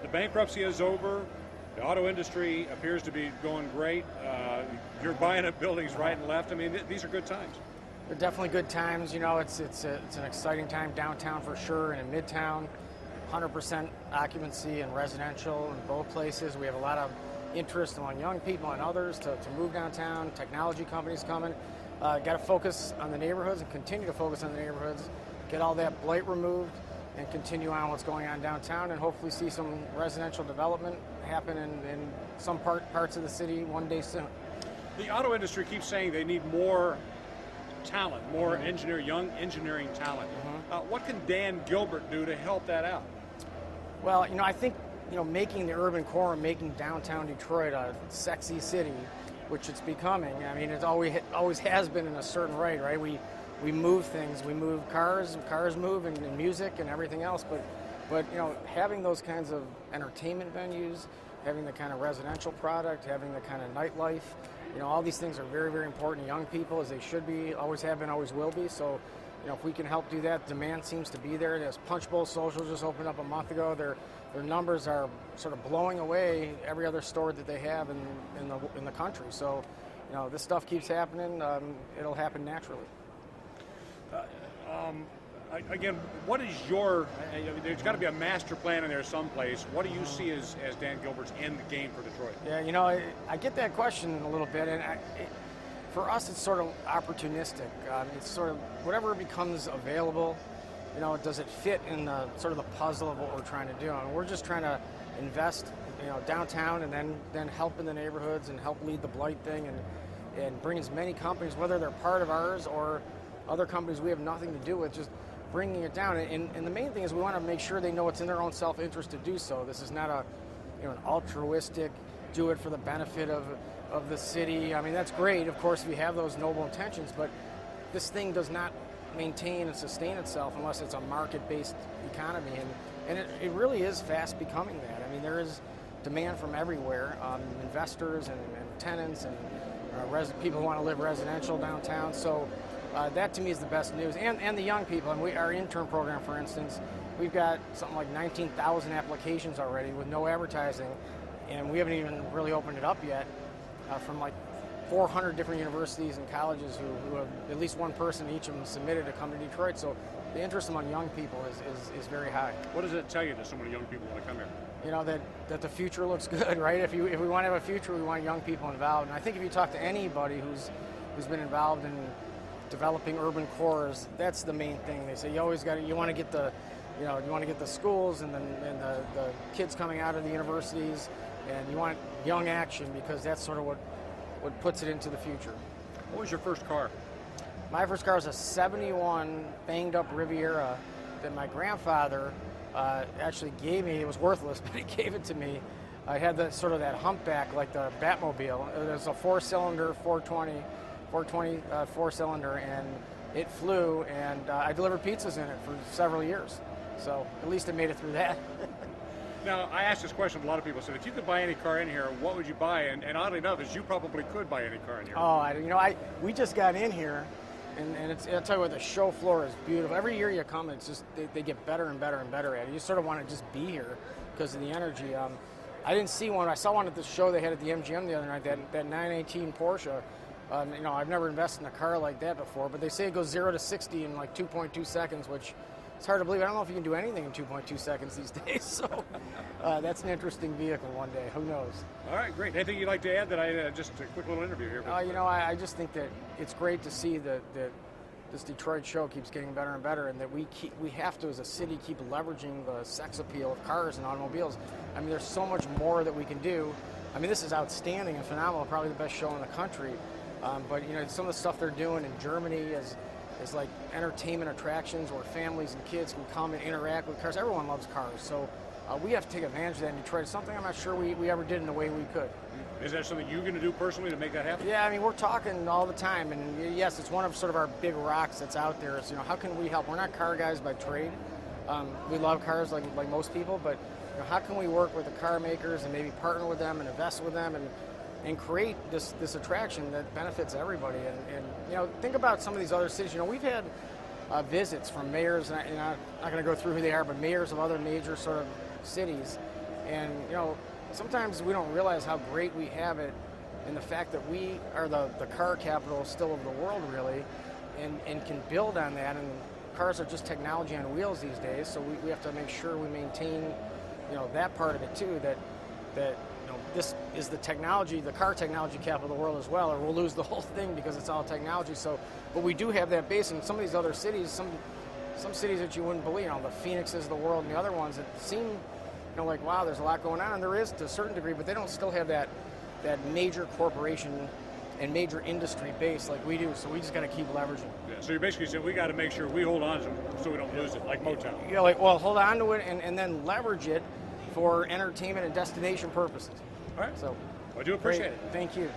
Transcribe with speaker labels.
Speaker 1: the bankruptcy is over. The auto industry appears to be going great. You're buying up buildings right and left. I mean, these are good times.
Speaker 2: They're definitely good times. You know, it's an exciting time downtown for sure, and in Midtown, 100% occupancy and residential in both places. We have a lot of interest among young people and others to move downtown. Technology companies coming. Got to focus on the neighborhoods and continue to focus on the neighborhoods. Get all that blight removed and continue on what's going on downtown, and hopefully see some residential development happen in some parts of the city one day soon.
Speaker 1: The auto industry keeps saying they need more talent, more young engineering talent. What can Dan Gilbert do to help that out?
Speaker 2: Well, you know, I think, you know, making the urban core and making downtown Detroit a sexy city, which it's becoming. I mean, it always has been in a certain way, right? We move things, we move cars move, and music and everything else. But you know, having those kinds of entertainment venues, having the kind of residential product, having the kind of nightlife, you know, all these things are very, very important to young people, as they should be, always have been, always will be. So, you know, if we can help do that, demand seems to be there. As Punch Bowl Social just opened up a month ago, their numbers are sort of blowing away every other store that they have in the country. So, you know, this stuff keeps happening. It'll happen naturally.
Speaker 1: Again, what is there's got to be a master plan in there someplace. What do you see as Dan Gilbert's end game for Detroit?
Speaker 2: Yeah, you know, I get that question a little bit, and for us it's sort of opportunistic. It's sort of whatever becomes available, you know, does it fit in the sort of the puzzle of what we're trying to do? And we're just trying to invest, you know, downtown, and then help in the neighborhoods and help lead the blight thing, and bring as many companies, whether they're part of ours or other companies we have nothing to do with, just bringing it down. And the main thing is we want to make sure they know it's in their own self-interest to do so. This is not an altruistic, do it for the benefit of the city. I mean, that's great, of course, if you have those noble intentions, but this thing does not maintain and sustain itself unless it's a market-based economy. And it really is fast becoming that. I mean, there is demand from everywhere, investors and tenants and people who want to live residential downtown. So that to me is the best news, and the young people. And our intern program, for instance, we've got something like 19,000 applications already with no advertising, and we haven't even really opened it up yet, from like 400 different universities and colleges who have at least one person each of them submitted to come to Detroit. So the interest among young people is very high.
Speaker 1: What does it tell you that so many young people want to come here?
Speaker 2: You know, that the future looks good, right? If we want to have a future, we want young people involved. And I think if you talk to anybody who's been involved in developing urban cores, that's the main thing. They say you want to get the schools and the kids coming out of the universities, and you want young action, because that's sort of what puts it into the future.
Speaker 1: What was your first car?
Speaker 2: My first car was a 71 banged up Riviera that my grandfather actually gave me. It was worthless, but he gave it to me. I had that humpback like the Batmobile. It was a 4-cylinder 420 4-cylinder, and it flew, and I delivered pizzas in it for several years. So at least it made it through that.
Speaker 1: Now, I asked this question, a lot of people said, if you could buy any car in here, what would you buy? And oddly enough, you probably could buy any car in here.
Speaker 2: Oh, we just got in here, and I'll tell you what, the show floor is beautiful. Every year you come, it's just, they get better and better and better at it. You sort of want to just be here because of the energy. I didn't see one. I saw one at the show they had at the MGM the other night, that 918 Porsche. You know, I've never invested in a car like that before, but they say it goes 0 to 60 in like 2.2 seconds, which it's hard to believe. I don't know if you can do anything in 2.2 seconds these days. So that's an interesting vehicle one day. Who knows? All
Speaker 1: right, great. Anything you'd like to add? Just a quick little interview here.
Speaker 2: You know, I just think that it's great to see that this Detroit show keeps getting better and better, and that we have to, as a city, keep leveraging the sex appeal of cars and automobiles. I mean, there's so much more that we can do. I mean, this is outstanding and phenomenal, probably the best show in the country. But you know, some of the stuff they're doing in Germany is like entertainment attractions where families and kids can come and interact with cars. Everyone loves cars, so we have to take advantage of that in Detroit. It's something I'm not sure we ever did in the way we could.
Speaker 1: Is that something you're going to do personally to make that happen?
Speaker 2: Yeah, I mean, we're talking all the time, and yes, it's one of sort of our big rocks that's out there. Is, you know, how can we help? We're not car guys by trade. We love cars like most people, but you know, how can we work with the car makers and maybe partner with them and invest with them and create this attraction that benefits everybody? And you know, think about some of these other cities. You know, we've had visits from mayors, and I'm not going to go through who they are, but mayors of other major sort of cities, And, sometimes we don't realize how great we have it, and the fact that we are the car capital still of the world, really, and can build on that. And cars are just technology on wheels these days, so we have to make sure we maintain, that part of it too, that this is the car technology capital of the world as well, or we'll lose the whole thing because it's all technology. So, but we do have that base in some of these other cities, some cities that you wouldn't believe, the Phoenixes of the world and the other ones that seem, like, wow, there's a lot going on, and there is to a certain degree, but they don't still have that major corporation and major industry base like we do, so we just got to keep leveraging.
Speaker 1: Yeah, so you're basically saying we got to make sure we hold on to it so we don't lose it, like Motown.
Speaker 2: Hold on to it and then leverage it for entertainment and destination purposes.
Speaker 1: All right.
Speaker 2: So,
Speaker 1: I do appreciate it.
Speaker 2: Thank you.